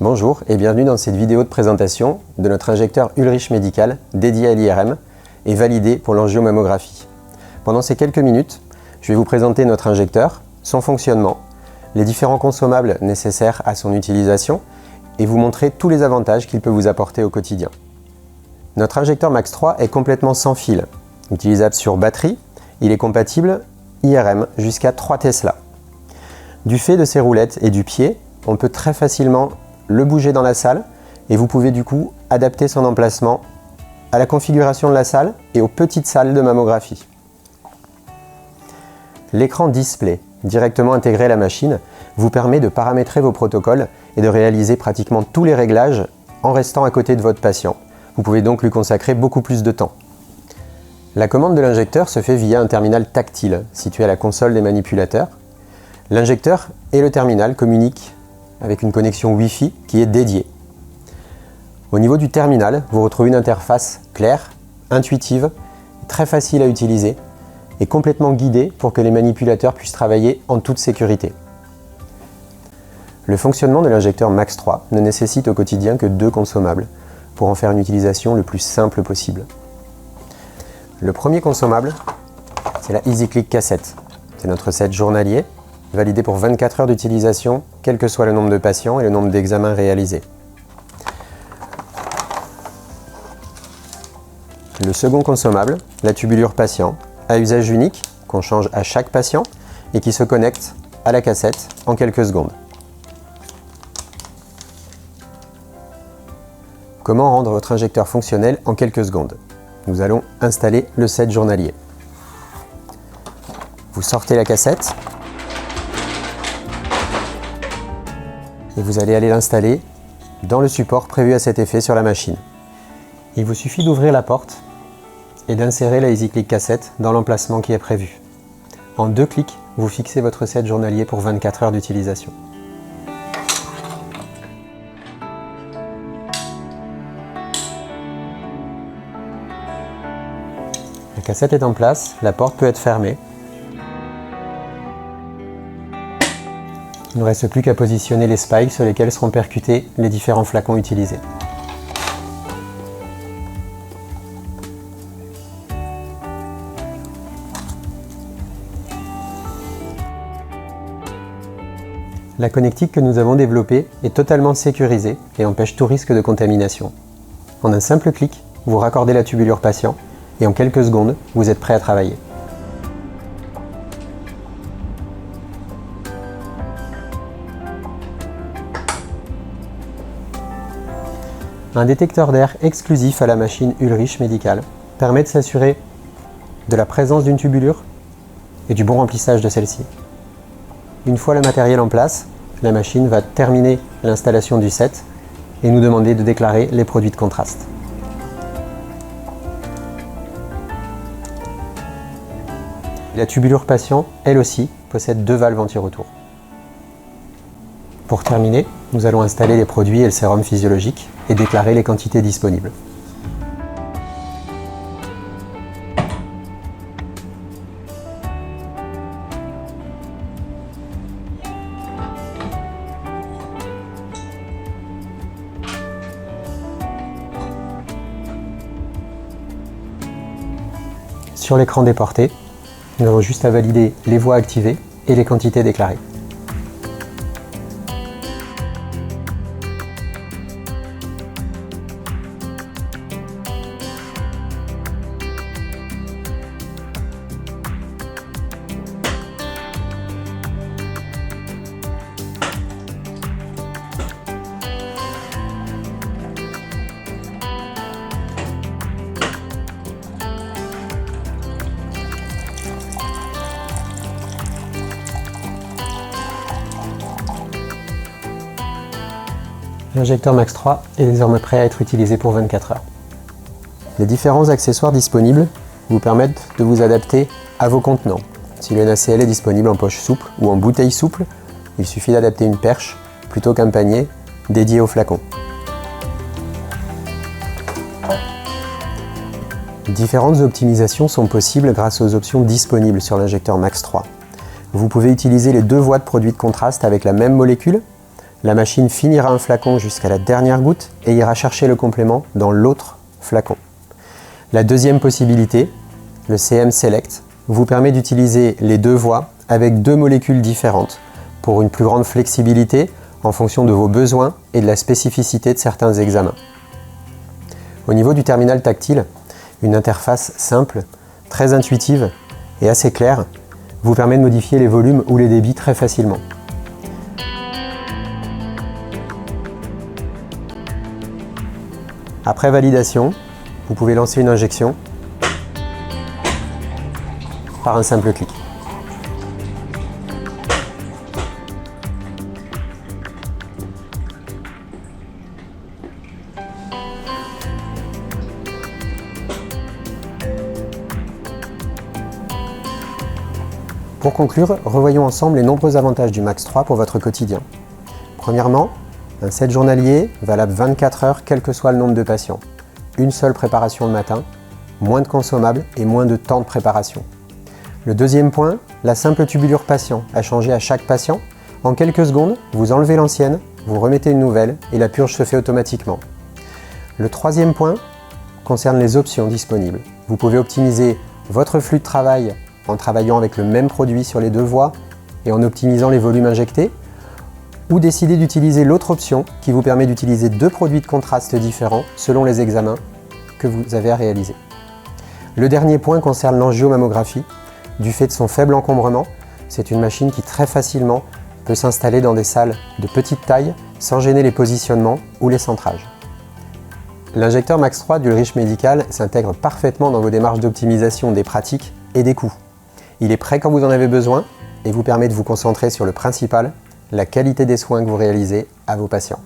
Bonjour et bienvenue dans cette vidéo de présentation de notre injecteur Ulrich Medical dédié à l'IRM et validé pour l'angiomammographie. Pendant ces quelques minutes, je vais vous présenter notre injecteur, son fonctionnement, les différents consommables nécessaires à son utilisation et vous montrer tous les avantages qu'il peut vous apporter au quotidien. Notre injecteur Max 3 est complètement sans fil. Utilisable sur batterie, il est compatible IRM jusqu'à 3 Tesla. Du fait de ses roulettes et du pied, on peut très facilement le bouger dans la salle et vous pouvez du coup adapter son emplacement à la configuration de la salle et aux petites salles de mammographie. L'écran display directement intégré à la machine vous permet de paramétrer vos protocoles et de réaliser pratiquement tous les réglages en restant à côté de votre patient. Vous pouvez donc lui consacrer beaucoup plus de temps. La commande de l'injecteur se fait via un terminal tactile situé à la console des manipulateurs. L'injecteur et le terminal communiquent avec une connexion Wi-Fi qui est dédiée. Au niveau du terminal, vous retrouvez une interface claire, intuitive, très facile à utiliser et complètement guidée pour que les manipulateurs puissent travailler en toute sécurité. Le fonctionnement de l'injecteur Max 3 ne nécessite au quotidien que 2 consommables pour en faire une utilisation le plus simple possible. Le premier consommable, c'est la EasyClick cassette. C'est notre set journalier, validé pour 24 heures d'utilisation, quel que soit le nombre de patients et le nombre d'examens réalisés. Le second consommable, la tubulure patient, à usage unique, qu'on change à chaque patient et qui se connecte à la cassette en quelques secondes. Comment rendre votre injecteur fonctionnel en quelques secondes? Nous allons installer le set journalier. Vous sortez la cassette et vous allez aller l'installer dans le support prévu à cet effet sur la machine. Il vous suffit d'ouvrir la porte et d'insérer la EasyClick cassette dans l'emplacement qui est prévu. En 2 clics, vous fixez votre set journalier pour 24 heures d'utilisation. La cassette est en place, la porte peut être fermée. Il ne reste plus qu'à positionner les spikes sur lesquels seront percutés les différents flacons utilisés. La connectique que nous avons développée est totalement sécurisée et empêche tout risque de contamination. En un simple clic, vous raccordez la tubulure patient et en quelques secondes, vous êtes prêt à travailler. Un détecteur d'air exclusif à la machine Ulrich Medical permet de s'assurer de la présence d'une tubulure et du bon remplissage de celle-ci. Une fois le matériel en place, la machine va terminer l'installation du set et nous demander de déclarer les produits de contraste. La tubulure patient, elle aussi, possède 2 valves anti-retour. Pour terminer, nous allons installer les produits et le sérum physiologique et déclarer les quantités disponibles. Sur l'écran déporté, nous avons juste à valider les voies activées et les quantités déclarées. L'injecteur Max 3 est désormais prêt à être utilisé pour 24 heures. Les différents accessoires disponibles vous permettent de vous adapter à vos contenants. Si le NaCl est disponible en poche souple ou en bouteille souple, il suffit d'adapter une perche plutôt qu'un panier dédié au flacon. Différentes optimisations sont possibles grâce aux options disponibles sur l'injecteur Max 3. Vous pouvez utiliser les 2 voies de produits de contraste avec la même molécule, La machine finira un flacon jusqu'à la dernière goutte et ira chercher le complément dans l'autre flacon. La deuxième possibilité, le CM Select, vous permet d'utiliser les deux voies avec deux molécules différentes pour une plus grande flexibilité en fonction de vos besoins et de la spécificité de certains examens. Au niveau du terminal tactile, une interface simple, très intuitive et assez claire vous permet de modifier les volumes ou les débits très facilement. Après validation, vous pouvez lancer une injection par un simple clic. Pour conclure, revoyons ensemble les nombreux avantages du Max 3 pour votre quotidien. Premièrement, un set journalier valable 24 heures quel que soit le nombre de patients. Une seule préparation le matin, moins de consommables et moins de temps de préparation. Le deuxième point, la simple tubulure patient à changer à chaque patient. En quelques secondes, vous enlevez l'ancienne, vous remettez une nouvelle et la purge se fait automatiquement. Le troisième point concerne les options disponibles. Vous pouvez optimiser votre flux de travail en travaillant avec le même produit sur les deux voies et en optimisant les volumes injectés, ou décider d'utiliser l'autre option qui vous permet d'utiliser deux produits de contraste différents selon les examens que vous avez à réaliser. Le dernier point concerne l'angiomammographie. Du fait de son faible encombrement, c'est une machine qui très facilement peut s'installer dans des salles de petite taille sans gêner les positionnements ou les centrages. L'injecteur Max 3 d'Ulrich Medical s'intègre parfaitement dans vos démarches d'optimisation des pratiques et des coûts. Il est prêt quand vous en avez besoin et vous permet de vous concentrer sur le principal, la qualité des soins que vous réalisez à vos patients.